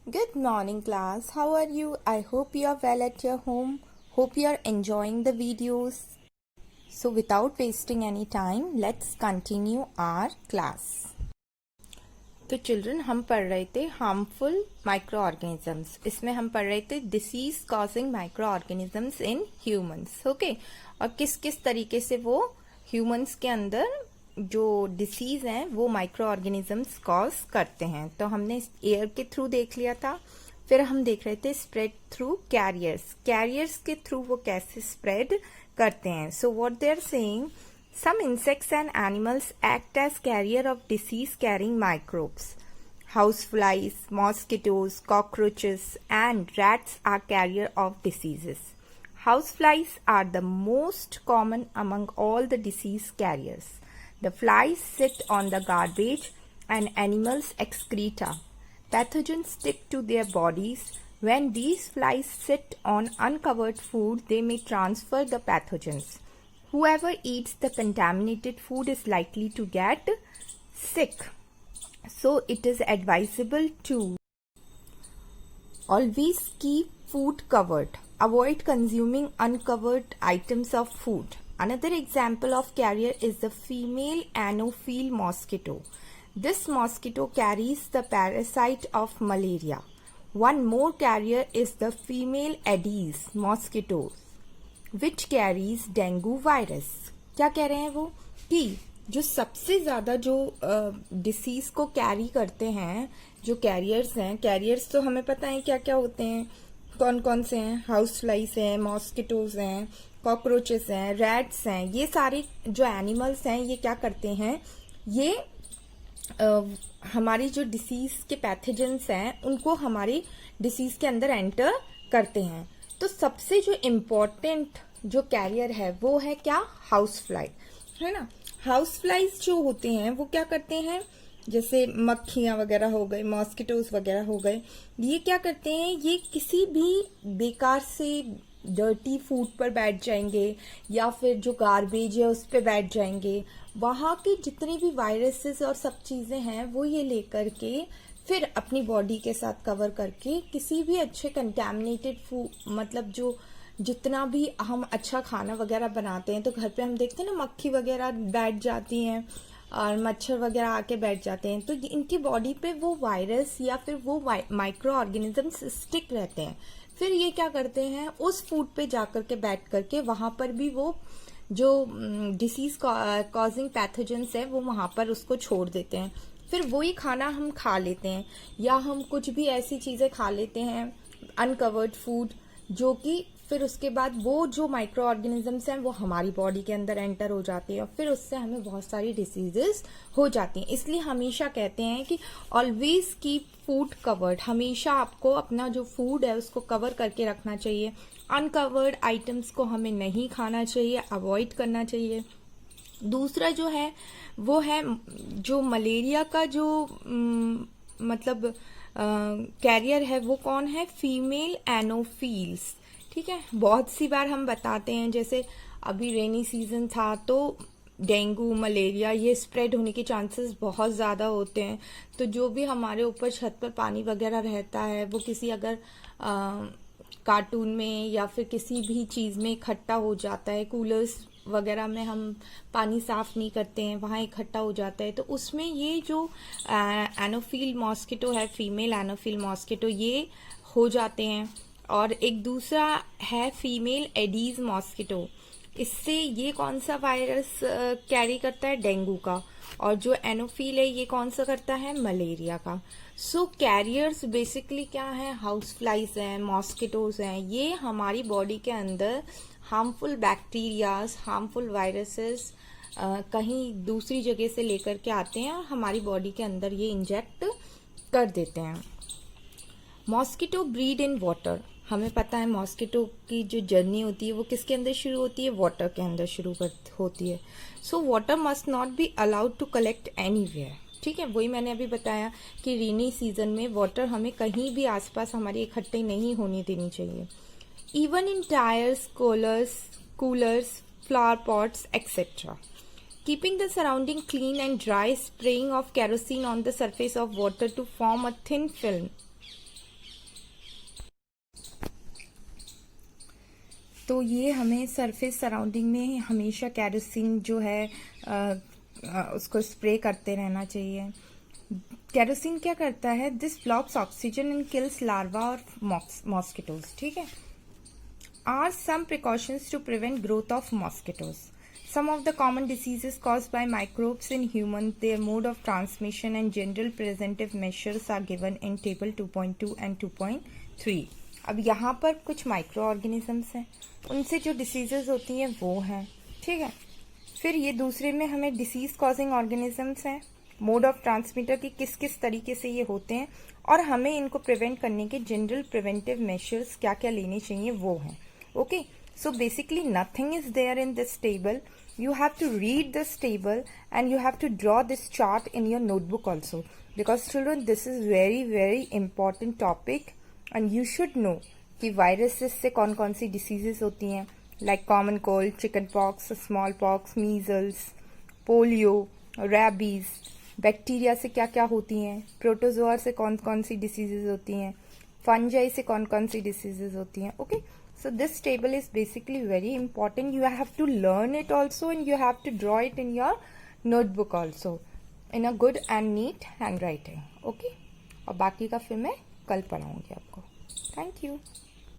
Good morning, class. How are you? I hope you are well at your home. Hope you are enjoying the videos. So, without wasting any time, let's continue our class. तो children हम पढ़ रहे थे harmful micro organisms. इसमें हम पढ़ रहे थे disease causing micro organisms in humans. Okay, और किस किस तरीके से वो ह्यूमंस के अंदर जो डिसीज हैं वो माइक्रो ऑर्गेनिजम्स कॉज करते हैं. तो हमने एयर के थ्रू देख लिया था. फिर हम देख रहे थे स्प्रेड थ्रू कैरियर्स के थ्रू वो कैसे स्प्रेड करते हैं. So what they are saying, some insects and animals act as carrier of disease-carrying microbes. Houseflies, mosquitoes, cockroaches, and rats are carrier of diseases. Houseflies are the most common among all the disease carriers. The flies sit on the garbage and animals' excreta. Pathogens stick to their bodies. When these flies sit on uncovered food, they may transfer the pathogens. Whoever eats the contaminated food is likely to get sick. So it is advisable to always keep food covered. Avoid consuming uncovered items of food. Another example of carrier is the female Anopheles mosquito. This mosquito carries the parasite of malaria. One more carrier is the female Aedes mosquito, which carries dengue virus. क्या कह रहे हैं वो कि जो सबसे ज्यादा जो डिसीज को कैरी करते हैं, जो कैरियर्स तो हमें पता है क्या क्या होते हैं, कौन कौन से हैं. हाउस फ्लाइज हैं, मॉस्किटोज हैं, कॉकरोचेस हैं, रैट्स हैं. ये सारे जो एनिमल्स हैं ये क्या करते हैं, ये हमारी जो डिसीज के पैथोजेंस हैं उनको हमारी डिसीज के अंदर एंटर करते हैं. तो सबसे जो इम्पोर्टेंट जो कैरियर है वो है क्या, हाउस फ्लाई, है ना. हाउस फ्लाइज जो होते हैं वो क्या करते हैं, जैसे मक्खियां वगैरह हो गए, मॉस्किटोज वगैरह हो गए, ये क्या करते हैं, ये किसी भी बेकार से डर्टी फूड पर बैठ जाएंगे या फिर जो गार्बेज है उस पर बैठ जाएंगे. वहां के जितने भी वायरसेस और सब चीजें हैं वो ये लेकर के फिर अपनी बॉडी के साथ कवर करके किसी भी अच्छे कंटैमिनेटेड फूड, मतलब जो जितना भी हम अच्छा खाना वगैरह बनाते हैं तो घर पे हम देखते हैं ना मक्खी वगैरह बैठ जाती हैं और मच्छर वगैरह आके बैठ जाते हैं, तो इनकी बॉडी पे वो वायरस या फिर वो माइक्रो ऑर्गेनिजम्स स्टिक रहते हैं. फिर ये क्या करते हैं, उस फूड पे जाकर के बैठ करके वहां पर भी वो जो डिसीज कॉजिंग पैथोजेंस है वो वहां पर उसको छोड़ देते हैं. फिर वही खाना हम खा लेते हैं या हम कुछ भी ऐसी चीजें खा लेते हैं अनकवर्ड फूड, जो कि फिर उसके बाद वो जो माइक्रो ऑर्गेनिजम्स हैं वो हमारी बॉडी के अंदर एंटर हो जाती है और फिर उससे हमें बहुत सारी डिसीजेस हो जाती हैं. इसलिए हमेशा कहते हैं कि ऑलवेज कीप फूड कवर्ड. हमेशा आपको अपना जो फूड है उसको कवर करके रखना चाहिए. अनकवर्ड आइटम्स को हमें नहीं खाना चाहिए, अवॉइड करना चाहिए. दूसरा जो है वो है जो मलेरिया का जो मतलब कैरियर है वो कौन है, फीमेल एनोफील्स. ठीक है, बहुत सी बार हम बताते हैं, जैसे अभी रेनी सीजन था तो डेंगू मलेरिया ये स्प्रेड होने के चांसेस बहुत ज़्यादा होते हैं. तो जो भी हमारे ऊपर छत पर पानी वगैरह रहता है वो किसी अगर कार्टून में या फिर किसी भी चीज़ में इकट्ठा हो जाता है, कूलर्स वगैरह में हम पानी साफ नहीं करते हैं वहाँ इकट्ठा हो जाता है, तो उसमें ये जो एनोफिल मॉस्किटो है, फीमेल एनोफिल मॉस्किटो, ये हो जाते हैं. और एक दूसरा है फीमेल एडीज मॉस्किटो. इससे ये कौन सा वायरस कैरी करता है, डेंगू का. और जो एनोफिल है ये कौन सा करता है, मलेरिया का. सो कैरियर्स बेसिकली क्या है, हाउस फ्लाइज हैं, मॉस्किटोज हैं. ये हमारी बॉडी के अंदर हार्मफुल बैक्टीरियाज, हार्मफुल वायरसेस कहीं दूसरी जगह से लेकर के आते हैं और हमारी बॉडी के अंदर ये इंजेक्ट कर देते हैं. Mosquito breed in water. हमें पता है मॉस्किटो की जो जर्नी होती है वो किसके अंदर शुरू होती है, वाटर के अंदर शुरू होती है. So water must not be allowed to collect anywhere. ठीक है, वही मैंने अभी बताया कि रेनी सीजन में वाटर हमें कहीं भी आसपास हमारी इकट्ठे नहीं होने देनी चाहिए. Even in tires, coolers, flower pots, etc. Keeping the surrounding clean and dry, spraying of kerosene on the surface of water to form a thin film तो ये हमें सरफेस सराउंडिंग में हमेशा केरोसिन जो है उसको स्प्रे करते रहना चाहिए। केरोसिन क्या करता है, this blocks oxygen and kills larva और मॉस्किटोज, ठीक है। Are some precautions to prevent growth of mosquitoes. Some of the common diseases caused by microbes in humans, their mode of transmission and general preventive measures are given in table 2.2 and 2.3. अब यहाँ पर कुछ micro organisms हैं, उनसे जो diseases होती हैं वो हैं, ठीक है। फिर ये दूसरे में हमें डिसीज कॉजिंग ऑर्गेनिजम्स हैं, मोड ऑफ ट्रांसमिटर की किस किस तरीके से ये होते हैं और हमें इनको प्रिवेंट करने के जनरल प्रिवेंटिव मेजर्स क्या क्या लेने चाहिए वो हैं, okay. So basically nothing is there in this table. You have to read this table and you have to draw this chart in your notebook also, because children this is very important topic and you should know कि viruses से कौन कौन सी diseases होती हैं, like common cold, chicken pox, small pox, measles, polio, rabies, bacteria से क्या क्या होती हैं, प्रोटोजोआ से कौन कौन सी diseases होती हैं, फंजाई से कौन कौन सी diseases होती हैं, okay. So this table is basically very important. You have to learn it also and you have to draw it in your notebook also in a good and neat handwriting. Okay? और बाकी का फिर मैं कल पढ़ाऊँगी आपको. Thank you.